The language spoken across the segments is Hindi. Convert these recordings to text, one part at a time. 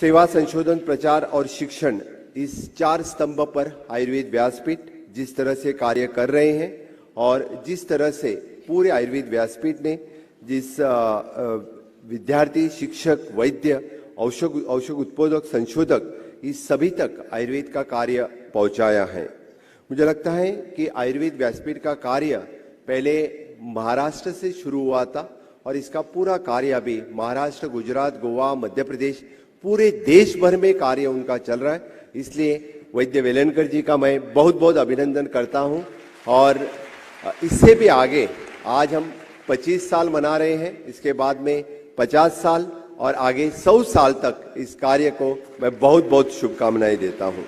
सेवा, संशोधन, प्रचार और शिक्षण, इस 4 स्तंभ पर आयुर्वेद व्यासपीठ जिस तरह से कार्य कर रहे हैं और जिस तरह से पूरे आयुर्वेद व्यासपीठ ने जिस विद्यार्थी, शिक्षक, वैद्य, औषध उत्पादक, संशोधक, इस सभी तक आयुर्वेद का कार्य पहुंचाया है। मुझे लगता है कि आयुर्वेद व्यासपीठ का कार्य पहले महाराष्ट्र से शुरू हुआ था और इसका पूरा कार्य अभी महाराष्ट्र, गुजरात, गोवा, मध्य प्रदेश, पूरे देश भर में कार्य उनका चल रहा है। इसलिए वैद्य वेलनकर जी का मैं बहुत बहुत अभिनंदन करता हूं और इससे भी आगे आज हम 25 साल मना रहे हैं, इसके बाद में 50 साल और आगे 100 साल तक इस कार्य को मैं बहुत बहुत शुभकामनाएं देता हूं।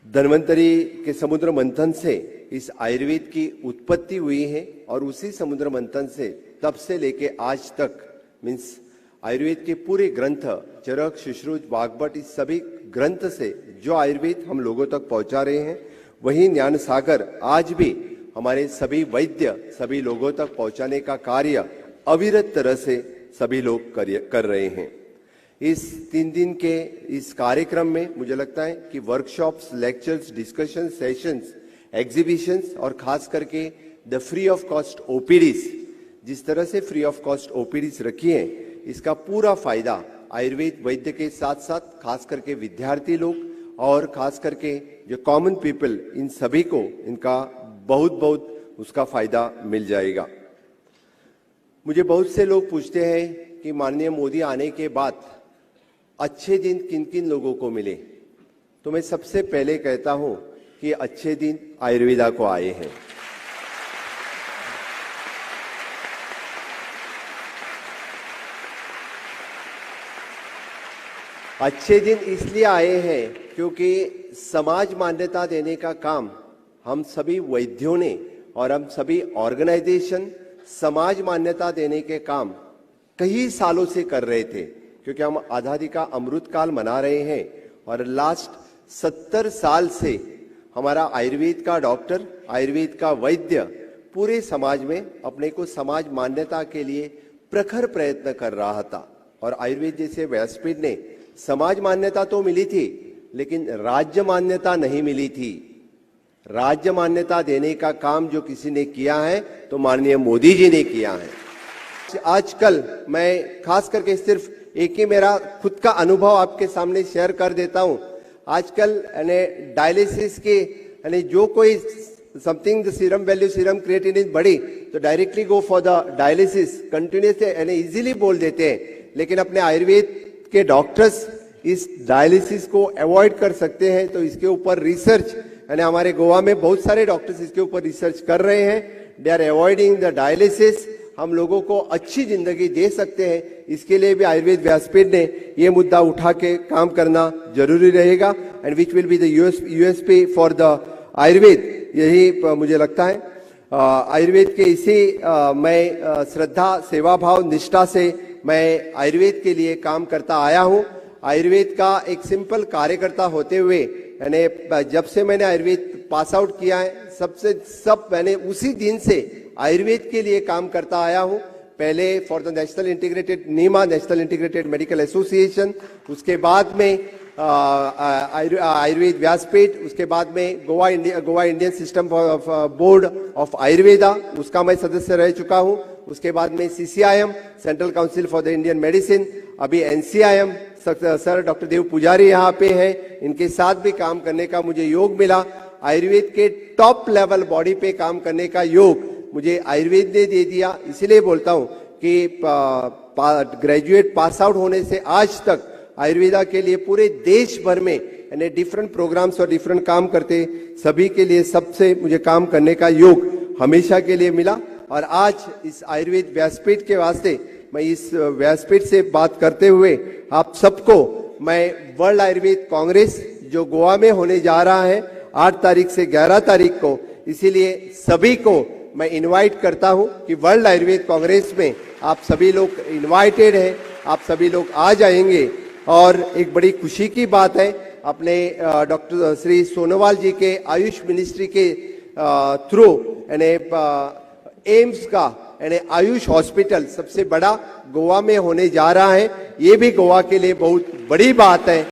धन्वंतरी के समुद्र मंथन से इस आयुर्वेद की उत्पत्ति हुई है और उसी समुद्र मंथन से तब से लेके आज तक मीन्स आयुर्वेद के पूरे ग्रंथ, चरक, सुश्रुत, वाग्भट, इस सभी ग्रंथ से जो आयुर्वेद हम लोगों तक पहुंचा रहे हैं, वही ज्ञान सागर आज भी हमारे सभी वैद्य सभी लोगों तक पहुंचाने का कार्य अविरत तरह से सभी लोग कर रहे हैं। इस 3 दिन के इस कार्यक्रम में मुझे लगता है कि workshops, lectures, discussion sessions, exhibitions और खास करके the free of cost OPTs, जिस तरह से फ्री ऑफ कॉस्ट ओपीडीज रखी है, इसका पूरा फायदा आयुर्वेद वैद्य के साथ साथ खास करके विद्यार्थी लोग और खास करके जो कॉमन पीपल, इन सभी को इनका बहुत बहुत उसका फायदा मिल जाएगा। मुझे बहुत से लोग पूछते हैं कि माननीय मोदी आने के बाद अच्छे दिन किन किन लोगों को मिले, तो मैं सबसे पहले कहता हूं कि अच्छे दिन आयुर्वेदा को आए हैं। अच्छे दिन इसलिए आए हैं क्योंकि समाज मान्यता देने का काम हम सभी वैद्यों ने और हम सभी ऑर्गेनाइजेशन समाज मान्यता देने के काम कई सालों से कर रहे थे, क्योंकि हम आज़ादी का अमृत काल मना रहे हैं और लास्ट 70 साल से हमारा आयुर्वेद का डॉक्टर, आयुर्वेद का वैद्य पूरे समाज में अपने को समाज मान्यता के लिए प्रखर प्रयत्न कर रहा था। और आयुर्वेद जैसे व्यासपीठ ने समाज मान्यता तो मिली थी, लेकिन राज्य मान्यता नहीं मिली थी। राज्य मान्यता देने का काम जो किसी ने किया है तो माननीय मोदी जी ने किया है। आजकल मैं खास करके सिर्फ एक ही मेरा खुद का अनुभव आपके सामने शेयर कर देता हूं। आजकल डायलिसिस के जो कोई something the serum value, serum creatinine बढ़ी तो directly go for the dialysis, continuously easily बोल देते हैं। लेकिन अपने आयुर्वेद के डॉक्टर्स इस डायलिसिस को अवॉइड कर सकते हैं, तो इसके ऊपर रिसर्च हमारे गोवा में बहुत सारे डॉक्टर्स इसके ऊपर रिसर्च कर रहे हैं। They are avoiding the dialysis. हम लोगों को अच्छी जिंदगी दे सकते हैं, इसके लिए भी आयुर्वेद व्यासपीठ ने ये मुद्दा उठा के काम करना जरूरी रहेगा and which will be the USP for the Ayurveda. यही मुझे लगता है आयुर्वेद के इसी मैं श्रद्धा, सेवा भाव, निष्ठा से मैं आयुर्वेद के लिए काम करता आया हूं। आयुर्वेद का एक सिंपल कार्यकर्ता होते हुए जब से मैंने आयुर्वेद पास आउट किया है मैंने उसी दिन से आयुर्वेद के लिए काम करता आया हूं। पहले for the national integrated NIMA, national integrated medical association, उसके बाद में आयुर्वेद व्यासपीठ, उसके बाद में Goa Indian system board of Ayurveda, उसका मैं सदस्य रह चुका हूं। उसके बाद में CCIM, central council for the Indian medicine, अभी NCIM, सर डॉक्टर देव पुजारी यहाँ पे हैं, इनके साथ भी काम करने का मुझे योग मिला। आयुर्वेद के टॉप लेवल बॉडी पे काम करने का योग मुझे आयुर्वेद ने दे दिया। इसीलिए बोलता हूँ कि ग्रेजुएट पास आउट होने से आज तक आयुर्वेदा के लिए पूरे देश भर में डिफरेंट प्रोग्राम्स और डिफरेंट काम करते सभी के लिए सबसे मुझे काम करने का योग हमेशा के लिए मिला। और आज इस आयुर्वेद व्यासपीठ के वास्ते मैं इस व्यासपीठ से बात करते हुए आप सबको मैं वर्ल्ड आयुर्वेद कांग्रेस जो गोवा में होने जा रहा है 8 तारीख से 11 तारीख को, इसीलिए सभी को मैं इनवाइट करता हूं कि वर्ल्ड आयुर्वेद कांग्रेस में आप सभी लोग इनवाइटेड हैं, आप सभी लोग आ जाएंगे। और एक बड़ी खुशी की बात है, अपने डॉक्टर श्री सोनोवाल जी के आयुष मिनिस्ट्री के थ्रू एम्स का यानी आयुष हॉस्पिटल सबसे बड़ा गोवा में होने जा रहा है। ये भी गोवा के लिए बहुत बड़ी बात है।